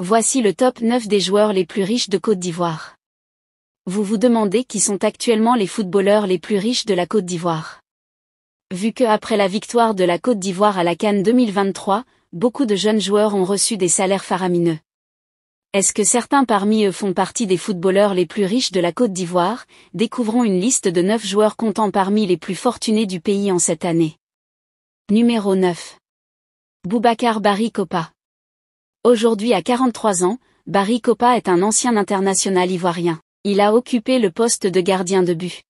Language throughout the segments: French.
Voici le top 9 des joueurs les plus riches de Côte d'Ivoire. Vous vous demandez qui sont actuellement les footballeurs les plus riches de la Côte d'Ivoire. Vu que après la victoire de la Côte d'Ivoire à la CAN 2023, beaucoup de jeunes joueurs ont reçu des salaires faramineux. Est-ce que certains parmi eux font partie des footballeurs les plus riches de la Côte d'Ivoire? Découvrons une liste de 9 joueurs comptant parmi les plus fortunés du pays en cette année. Numéro 9. Boubacar Barry Kopa. Aujourd'hui à 43 ans, Barry Kopa est un ancien international ivoirien. Il a occupé le poste de gardien de but.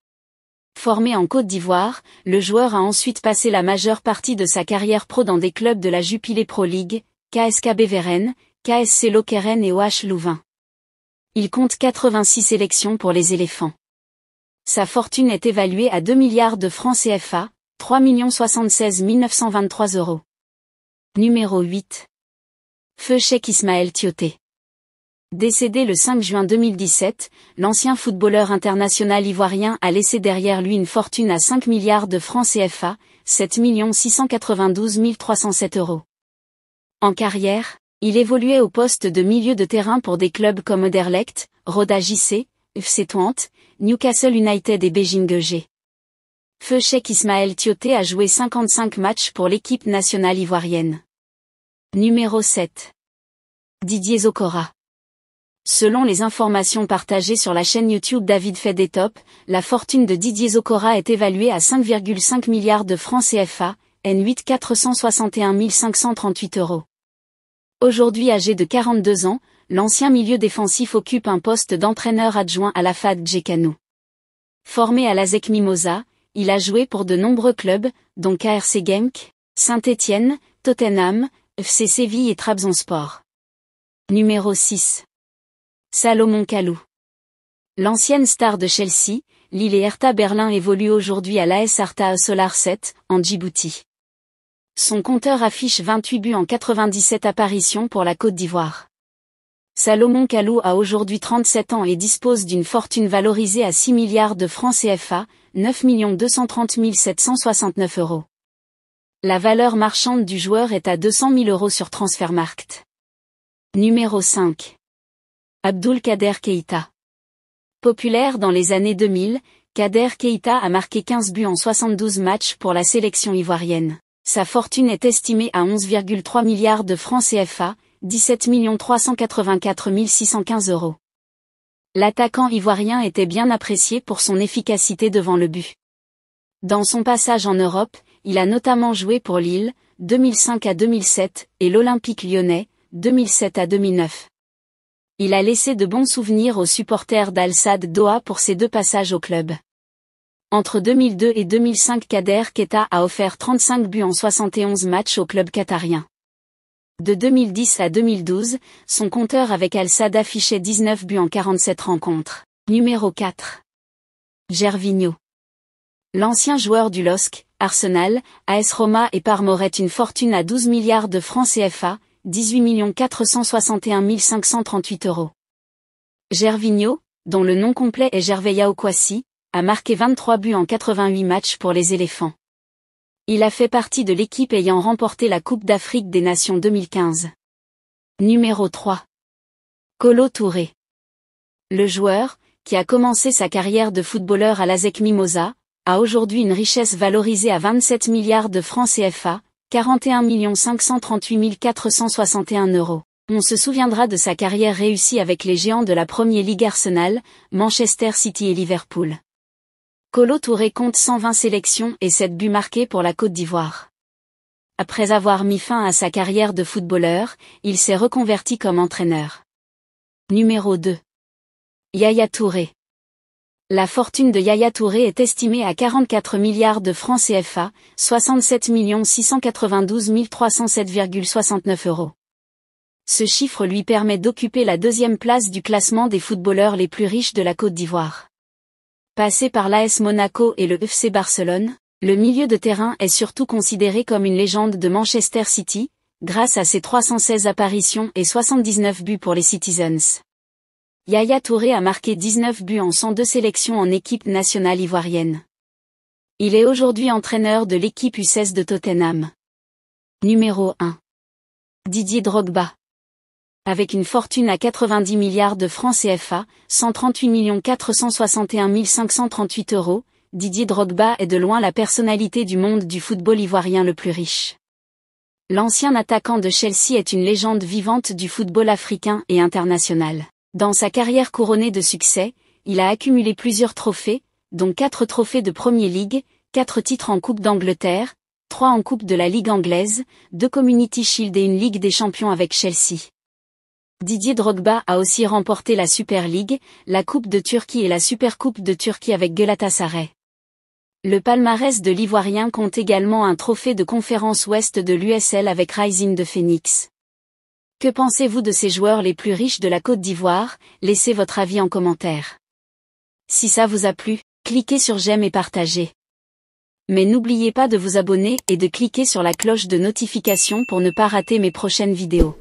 Formé en Côte d'Ivoire, le joueur a ensuite passé la majeure partie de sa carrière pro dans des clubs de la Jupiler Pro League, KSK Beveren, KSC Lokeren et OH Louvain. Il compte 86 sélections pour les éléphants. Sa fortune est évaluée à 2 milliards de francs CFA, 3 076 923 €. Numéro 8. Feu Cheikh Ismaël Tioté. Décédé le 5 juin 2017, l'ancien footballeur international ivoirien a laissé derrière lui une fortune à 5 milliards de francs CFA, 7 692 307 €. En carrière, il évoluait au poste de milieu de terrain pour des clubs comme Anderlecht, Roda JC, FC Twente, Newcastle United et Beijing G. Feu Cheikh Ismaël Tioté a joué 55 matchs pour l'équipe nationale ivoirienne. Numéro 7. Didier Zokora. Selon les informations partagées sur la chaîne YouTube David fait des tops, la fortune de Didier Zokora est évaluée à 5,5 milliards de francs CFA, N8 461 538 €. Aujourd'hui âgé de 42 ans, l'ancien milieu défensif occupe un poste d'entraîneur adjoint à la FAD Djekanou. Formé à l'ASEC Mimosa, il a joué pour de nombreux clubs, dont KRC Genk, Saint-Étienne, Tottenham, FC Séville et Trabzonspor. Numéro 6. Salomon Kalou. L'ancienne star de Chelsea, Lille et Hertha Berlin évolue aujourd'hui à l'AS Arta Solar 7, en Djibouti. Son compteur affiche 28 buts en 97 apparitions pour la Côte d'Ivoire. Salomon Kalou a aujourd'hui 37 ans et dispose d'une fortune valorisée à 6 milliards de francs CFA, 9 230 769 €. La valeur marchande du joueur est à 200 000 € sur Transfermarkt. Numéro 5. Abdoul Kader Keïta. Populaire dans les années 2000, Kader Keïta a marqué 15 buts en 72 matchs pour la sélection ivoirienne. Sa fortune est estimée à 11,3 milliards de francs CFA, 17 384 615 €. L'attaquant ivoirien était bien apprécié pour son efficacité devant le but. Dans son passage en Europe, il a notamment joué pour Lille, 2005 à 2007, et l'Olympique lyonnais, 2007 à 2009. Il a laissé de bons souvenirs aux supporters d'Al Sadd Doha pour ses 2 passages au club. Entre 2002 et 2005, Kader Keïta a offert 35 buts en 71 matchs au club qatarien. De 2010 à 2012, son compteur avec Al Sadd affichait 19 buts en 47 rencontres. Numéro 4. Gervinho. L'ancien joueur du LOSC, Arsenal, AS Roma et Parme aurait une fortune à 12 milliards de francs CFA, 18 461 538 €. Gervinho, dont le nom complet est Gervais Kwasi, a marqué 23 buts en 88 matchs pour les éléphants. Il a fait partie de l'équipe ayant remporté la Coupe d'Afrique des Nations 2015. Numéro 3. Kolo Touré. Le joueur, qui a commencé sa carrière de footballeur à l'ASEC Mimosa, a aujourd'hui une richesse valorisée à 27 milliards de francs CFA, 41 538 461 €. On se souviendra de sa carrière réussie avec les géants de la Premier League Arsenal, Manchester City et Liverpool. Kolo Touré compte 120 sélections et 7 buts marqués pour la Côte d'Ivoire. Après avoir mis fin à sa carrière de footballeur, il s'est reconverti comme entraîneur. Numéro 2. Yaya Touré. La fortune de Yaya Touré est estimée à 44 milliards de francs CFA, 67 692 307,69 €. Ce chiffre lui permet d'occuper la 2e place du classement des footballeurs les plus riches de la Côte d'Ivoire. Passé par l'AS Monaco et le FC Barcelone, le milieu de terrain est surtout considéré comme une légende de Manchester City, grâce à ses 316 apparitions et 79 buts pour les Citizens. Yaya Touré a marqué 19 buts en 102 sélections en équipe nationale ivoirienne. Il est aujourd'hui entraîneur de l'équipe U16 de Tottenham. Numéro 1. Didier Drogba. Avec une fortune à 90 milliards de francs CFA, 138 461 538 €, Didier Drogba est de loin la personnalité du monde du football ivoirien le plus riche. L'ancien attaquant de Chelsea est une légende vivante du football africain et international. Dans sa carrière couronnée de succès, il a accumulé plusieurs trophées, dont 4 trophées de Premier League, 4 titres en Coupe d'Angleterre, 3 en Coupe de la Ligue anglaise, 2 Community Shield et une Ligue des Champions avec Chelsea. Didier Drogba a aussi remporté la Super League, la Coupe de Turquie et la Super Coupe de Turquie avec Galatasaray. Le palmarès de l'Ivoirien compte également un trophée de conférence ouest de l'USL avec Rising de Phoenix. Que pensez-vous de ces joueurs les plus riches de la Côte d'Ivoire? Laissez votre avis en commentaire. Si ça vous a plu, cliquez sur j'aime et partagez. Mais n'oubliez pas de vous abonner et de cliquer sur la cloche de notification pour ne pas rater mes prochaines vidéos.